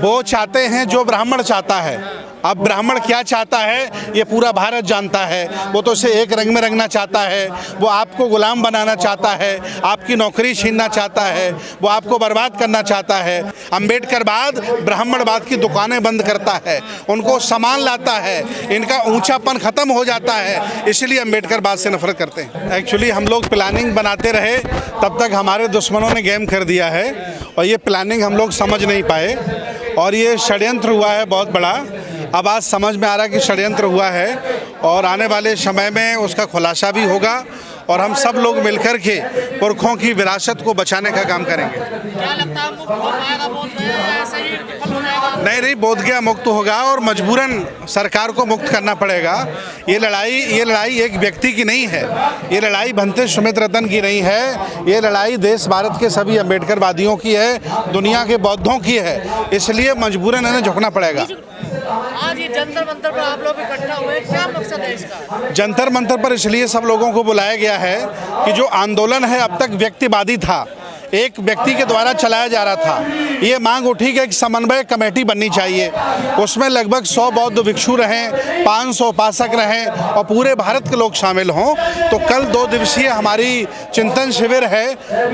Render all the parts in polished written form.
वो चाहते हैं जो ब्राह्मण चाहता है। अब ब्राह्मण क्या चाहता है ये पूरा भारत जानता है। वो तो उसे एक रंग में रंगना चाहता है, वो आपको गुलाम बनाना चाहता है, आपकी नौकरी छीनना चाहता है, वो आपको बर्बाद करना चाहता है। अम्बेडकरवाद ब्राह्मणवाद की दुकानें बंद करता है, उनको सामान लाता है, इनका ऊंचापन खत्म हो जाता है, इसलिए अम्बेडकरवाद से नफरत करते हैं। एक्चुअली हम लोग प्लानिंग बनाते रहे, तब तक हमारे दुश्मनों ने गेम कर दिया है और ये प्लानिंग हम लोग समझ नहीं पाए और ये षड्यंत्र हुआ है बहुत बड़ा। अब आज समझ में आ रहा है कि षड्यंत्र हुआ है और आने वाले समय में उसका खुलासा भी होगा और हम सब लोग मिलकर के पुरखों की विरासत को बचाने का काम करेंगे। क्या लगता है मुक्त हो पाएगा बोधगया या ऐसे ही विफल हो जाएगा? नहीं, बोधगया मुक्त होगा और मजबूरन सरकार को मुक्त करना पड़ेगा। ये लड़ाई एक व्यक्ति की नहीं है, ये लड़ाई भंते सुमित रतन की नहीं है, ये लड़ाई देश भारत के सभी अम्बेडकरवादियों की है, दुनिया के बौद्धों की है, इसलिए मजबूरन इन्हें झुकना पड़ेगा। आज ये जंतर मंतर पर आप लोग इकट्ठा हुए, क्या मकसद है इसका? जंतर मंतर पर इसलिए सब लोगों को बुलाया गया है कि जो आंदोलन है अब तक व्यक्तिवादी था, एक व्यक्ति के द्वारा चलाया जा रहा था। ये मांग उठी कि एक समन्वय कमेटी बननी चाहिए, उसमें लगभग 100 बौद्ध भिक्षु रहें, 500 उपासक रहें और पूरे भारत के लोग शामिल हों। तो कल 2 दिवसीय हमारी चिंतन शिविर है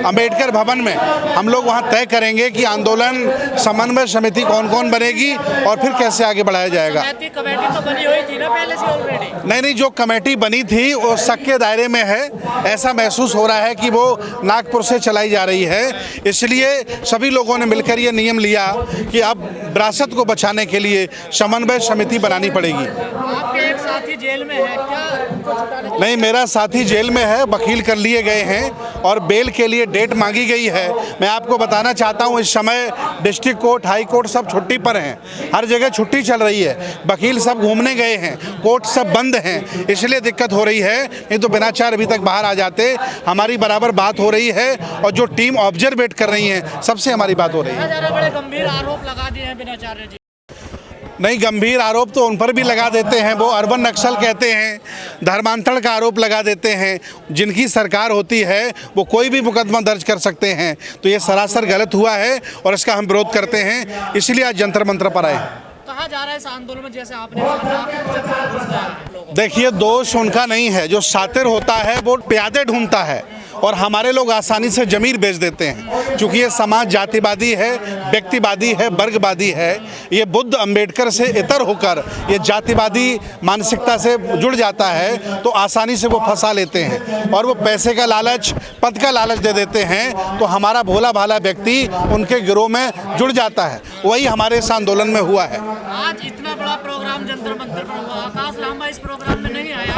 अंबेडकर भवन में। हम लोग वहां तय करेंगे कि आंदोलन समन्वय समिति कौन कौन बनेगी और फिर कैसे आगे बढ़ाया जाएगा। कमेटी तो बनी हुई थी ना पहले से ऑलरेडी? नहीं, जो कमेटी बनी थी वो शक के दायरे में है। ऐसा महसूस हो रहा है कि वो नागपुर से चलाई जा रही है, इसलिए सभी लोगों ने मिलकर ये नियम लिया कि अब विरासत को बचाने के लिए समन्वय समिति बनानी पड़ेगी। आपके एक साथी जेल में है, क्या उनको छुटाने? नहीं, मेरा साथी जेल में है, वकील कर लिए गए हैं और बेल के लिए डेट मांगी गई है। मैं आपको बताना चाहता हूं इस समय डिस्ट्रिक्ट कोर्ट, हाई कोर्ट सब छुट्टी पर हैं, हर जगह छुट्टी चल रही है, वकील सब घूमने गए हैं, कोर्ट सब बंद हैं, इसलिए दिक्कत हो रही है। नहीं तो बिना चार अभी तक बाहर आ जाते। हमारी बराबर बात हो रही है और जो टीम ऑब्जर्वेट कर रही है सबसे हमारी बात हो रही है। बड़े गंभीर आरोप लगा दिए हैं बिनाचार्य जी। नहीं, गंभीर आरोप तो उन पर भी लगा देते हैं, वो अर्बन नक्सल कहते हैं, धर्मांतरण का आरोप लगा देते हैं। जिनकी सरकार होती है वो कोई भी मुकदमा दर्ज कर सकते हैं, तो ये सरासर गलत हुआ है और इसका हम विरोध करते हैं, इसलिए आज जंतर मंतर पर आए। कहा जा रहा है इस आंदोलन में, जैसे आपने कहा, देखिए दोष उनका नहीं है, जो शातिर होता है वो प्यादे ढूंढता है और हमारे लोग आसानी से जमीर बेच देते हैं। क्योंकि ये समाज जातिवादी है, व्यक्तिवादी है, वर्गवादी है। ये बुद्ध अंबेडकर से इतर होकर ये जातिवादी मानसिकता से जुड़ जाता है तो आसानी से वो फंसा लेते हैं और वो पैसे का लालच, पद का लालच दे देते हैं, तो हमारा भोला भाला व्यक्ति उनके गिरोह में जुड़ जाता है। वही हमारे इस आंदोलन में हुआ है। आज इतना बड़ा प्रोग्राम जंतर मंतर पर हुआ, आकाश लांबा इस प्रोग्राम में नहीं आया?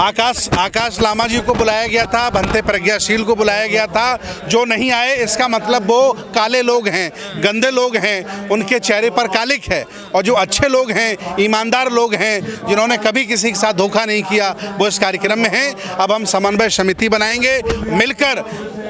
आकाश लामा जी को बुलाया गया था, भंते प्रज्ञाशील को बुलाया गया था, जो नहीं आए इसका मतलब वो काले लोग हैं, गंदे लोग हैं, उनके चेहरे पर कालिक है। और जो अच्छे लोग हैं, ईमानदार लोग हैं, जिन्होंने कभी किसी के साथ धोखा नहीं किया, वो इस कार्यक्रम में हैं। अब हम समन्वय समिति बनाएंगे, मिलकर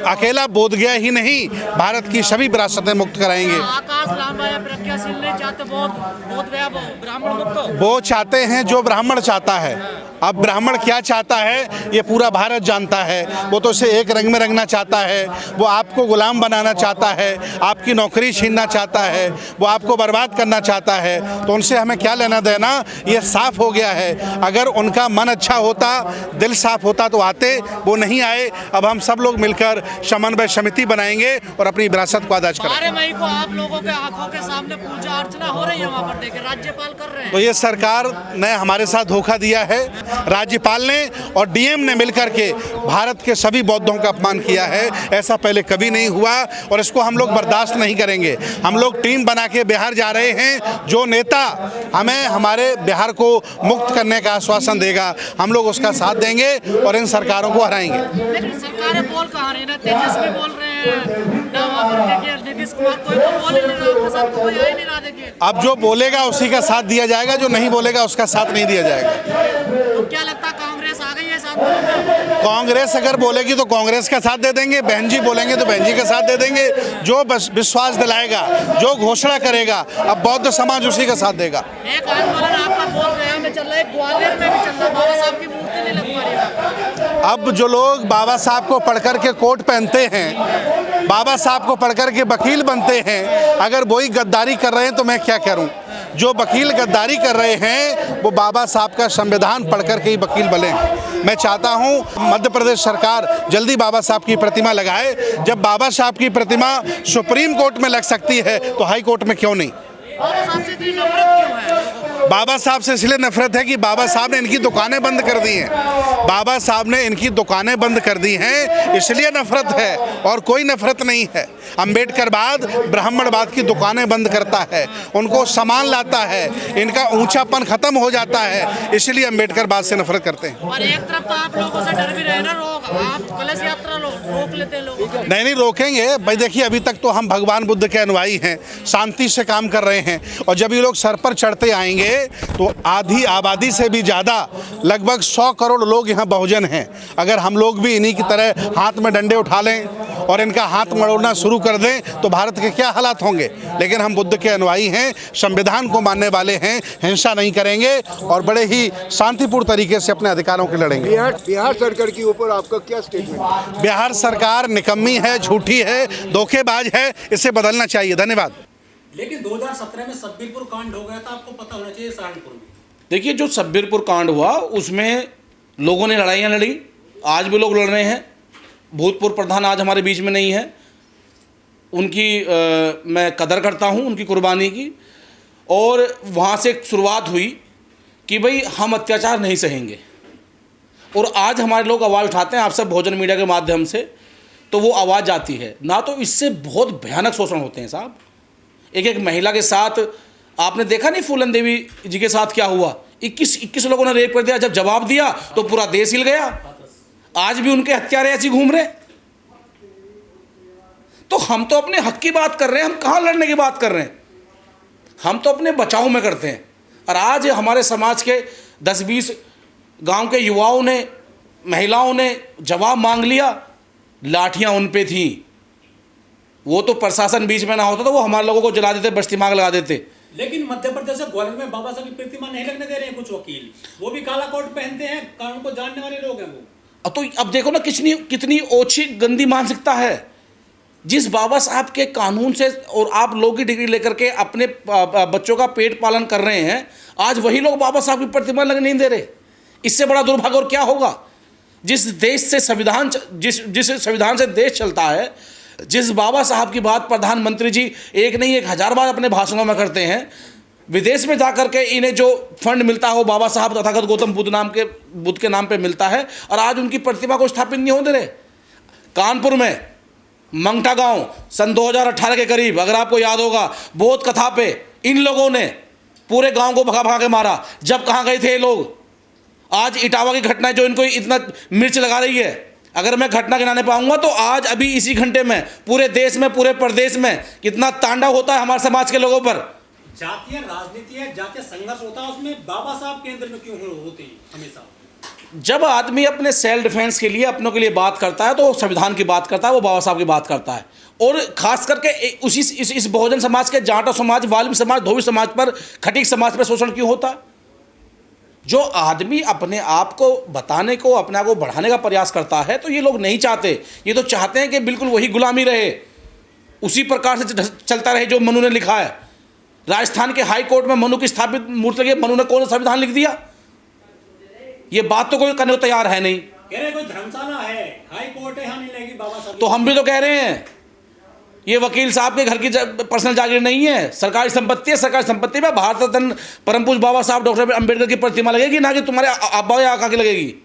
अकेला बोधगया ही नहीं भारत की सभी विरासतें मुक्त कराएंगे। आकाश लांबा या प्रज्ञाशील नहीं चाहते बोधगया ब्राह्मण मुक्त हो? वो चाहते हैं जो ब्राह्मण चाहता है। अब ब्राह्मण क्या चाहता है ये पूरा भारत जानता है। वो तो उसे एक रंग में रंगना चाहता है, वो आपको गुलाम बनाना चाहता है, आपकी नौकरी छीनना चाहता है, वो आपको बर्बाद करना चाहता है। तो उनसे हमें क्या लेना देना, ये साफ हो गया है। अगर उनका मन अच्छा होता, दिल साफ होता तो आते, वो नहीं आए। अब हम सब लोग मिलकर समन्वय समिति बनाएंगे और अपनी विरासत को आदाज करेंगे। 12 मई को आप लोगों के आंखों के सामने पूजा अर्चना हो रही है, वहाँ पर देखिए राज्यपाल कर रहे हैं। तो ये सरकार ने हमारे साथ धोखा दिया है, राज्यपाल ने और डीएम ने मिलकर के भारत के सभी बौद्धों का अपमान किया है। ऐसा पहले कभी नहीं हुआ और इसको हम लोग बर्दाश्त नहीं करेंगे। हम लोग टीम बना के बिहार जा रहे हैं, जो नेता हमें हमारे बिहार को मुक्त करने का आश्वासन देगा, हम लोग उसका साथ देंगे और इन सरकारों को हराएंगे। लेकिन सरकारें बोल कहाँ रही है, तेजस्वी बोल रहे हैं ना, वहाँ पर देखिए नीतीश कुमार कोई तो बोल ही नहीं रहा, आपके साथ कोई आ ही नहीं रहा। देखिए अब जो बोलेगा उसी का साथ दिया जाएगा, जो नहीं बोलेगा उसका साथ नहीं दिया जाएगा। तो क्या लगता है कांग्रेस आ गई है इस आंदोलन में? कांग्रेस अगर बोलेगी तो कांग्रेस का साथ दे देंगे, बहन जी बोलेंगे तो बहन जी का साथ दे देंगे। जो बस विश्वास दिलाएगा, जो घोषणा करेगा, अब बौद्ध समाज उसी का साथ देगा। एक आंदोलन आपका बोधगया में चल रहा है, ग्वालियर में भी चल रहा है, बाबा साहब की मूर्ति नहीं लग पा रही है। अब जो लोग बाबा साहब को पढ़ कर के कोट पहनते हैं बाबा साहब को पढ़ कर के वकील बनते हैं। अगर वही गद्दारी कर रहे हैं तो मैं क्या करूं? जो वकील गद्दारी कर रहे हैं वो बाबा साहब का संविधान पढ़ कर के ही वकील बने। मैं चाहता हूं मध्य प्रदेश सरकार जल्दी बाबा साहब की प्रतिमा लगाए। जब बाबा साहब की प्रतिमा सुप्रीम कोर्ट में लग सकती है तो हाई कोर्ट में क्यों नहीं? बाबा साहब से इतनी नफरत क्यों है? बाबा साहब से इसलिए नफरत है कि बाबा साहब ने इनकी दुकानें बंद कर दी हैं। बाबा साहब ने इनकी दुकानें बंद कर दी हैं, इसलिए नफरत है, और कोई नफरत नहीं है। अंबेडकरवाद ब्राह्मणवाद की दुकानें बंद करता है, उनको सामान लाता है, इनका ऊंचापन खत्म हो जाता है, इसलिए अंबेडकरवाद से नफरत करते हैं। और एक तरफ तो आप लोगों से डर भी रहे ना, लोग आप कलश यात्रा रोक लेते हैं लोग। नहीं रोकेंगे भाई। देखिए अभी तक तो हम भगवान बुद्ध के अनुयायी हैं, शांति से काम कर रहे हैं, और जब ये लोग सर पर चढ़ते आएंगे तो आधी आबादी से भी ज़्यादा लगभग 100 करोड़ लोग यहाँ बहुजन हैं। अगर हम लोग भी इन्हीं की तरह हाथ में डंडे उठा लें और इनका हाथ मरोड़ना शुरू कर दें तो भारत के क्या हालात होंगे। लेकिन हम बुद्ध के अनुयायी हैं, संविधान को मानने वाले हैं, हिंसा नहीं करेंगे और बड़े ही शांतिपूर्ण तरीके से अपने अधिकारों के लड़ेंगे। बिहार सरकार के ऊपर आपका क्या स्टेटमेंट? बिहार सरकार निकम्मी है, झूठी है, धोखेबाज है, इसे बदलना चाहिए। धन्यवाद। लेकिन 2017 में सब्बीरपुर कांड हो गया था, आपको पता होना चाहिए सहारनपुर में। देखिए जो सब्बीरपुर कांड हुआ उसमें लोगों ने लड़ाइयाँ लड़ी, आज भी लोग लड़ रहे हैं। भूतपूर्व प्रधान आज हमारे बीच में नहीं है, उनकी मैं कदर करता हूँ, उनकी कुर्बानी की। और वहाँ से एक शुरुआत हुई कि भाई हम अत्याचार नहीं सहेंगे, और आज हमारे लोग आवाज़ उठाते हैं आप सब भोजन मीडिया के माध्यम से, तो वो आवाज़ जाती है ना। तो इससे बहुत भयानक शोषण होते हैं साहब। एक महिला के साथ आपने देखा नहीं, फूलन देवी जी के साथ क्या हुआ, 21 लोगों ने रेप कर दिया। जब जवाब दिया तो पूरा देश हिल गया। आज भी उनके हत्यारे ऐसे घूम रहे। तो हम तो अपने हक की बात कर रहे हैं, हम कहाँ लड़ने की बात कर रहे हैं? हम तो अपने बचाव में करते हैं। और आज हमारे समाज के 10-20 गांव के युवाओं ने, महिलाओं ने जवाब मांग लिया, लाठियां उन पे थी। वो तो प्रशासन बीच में ना होता तो वो हमारे लोगों को जला देते, बस्ती मांग लगा देते। लेकिन मध्य प्रदेश से ग्वालियर में बाबा साहब की प्रतिमा नहीं लगने दे रहे हैं कुछ वकील, वो भी काला कोट पहनते हैं, कानून को जानने वाले लोग हैं वो। तो अब देखो ना कितनी ओछी गंदी मानसिकता है। जिस बाबा साहब के कानून से और आप लोग की डिग्री लेकर के अपने बच्चों का पेट पालन कर रहे हैं, आज वही लोग बाबा साहब की प्रतिमा लगने नहीं दे रहे। इससे बड़ा दुर्भाग्य और क्या होगा? जिस देश से संविधान, जिस संविधान से देश चलता है, जिस बाबा साहब की बात प्रधानमंत्री जी एक नहीं 1000 बार अपने भाषणों में करते हैं, विदेश में जाकर के इन्हें जो फंड मिलता हो बाबा साहब तथागत गौतम बुद्ध के नाम पे मिलता है, और आज उनकी प्रतिमा को स्थापित नहीं होने दे रहे। कानपुर में मंगटा गांव सन 2018 के करीब, अगर आपको याद होगा, बोध कथा पे इन लोगों ने पूरे गांव को भगा भगा के मारा। जब कहाँ गए थे ये लोग? आज इटावा की घटना जो इनको इतना मिर्च लगा रही है, अगर मैं घटना गिनाने पाऊंगा तो आज अभी इसी घंटे में पूरे देश में, पूरे प्रदेश में कितना तांडव होता है हमारे समाज के लोगों पर। जातीय राजनीति है, जातीय संघर्ष होता है, उसमें बाबा साहब केंद्र में क्यों होती है हमेशा? जब आदमी अपने सेल्फ डिफेंस के लिए, अपनों के लिए बात करता है तो वो संविधान की बात करता है, वो बाबा साहब की बात करता है। और खास करके इस बहुजन समाज के, जाटो समाज, वाल्मीकि समाज, धोबी समाज पर, खटीक समाज पर शोषण क्यों होता? जो आदमी अपने आप को बताने को, अपने आप को बढ़ाने का प्रयास करता है, तो ये लोग नहीं चाहते। ये तो चाहते हैं कि बिल्कुल वही गुलामी रहे, उसी प्रकार से चलता रहे जो मनु ने लिखा है। राजस्थान के हाई कोर्ट में मनु की स्थापित मूर्ति लगी, मनु ने कौन सा संविधान लिख दिया? ये बात तो कोई करने को तैयार है नहीं। कह रहे कोई धर्मशाला है, हाई कोर्ट है, यहाँ नहीं लगेगी बाबा साहब। तो हम भी तो कह रहे हैं, ये वकील साहब के घर की पर्सनल जागीर नहीं है, सरकारी संपत्ति है। सरकारी संपत्ति में भारत रत्न परम पूज्य बाबा साहब डॉक्टर अम्बेडकर की प्रतिमा लगेगी, ना कि तुम्हारे अब्बा या आका की लगेगी।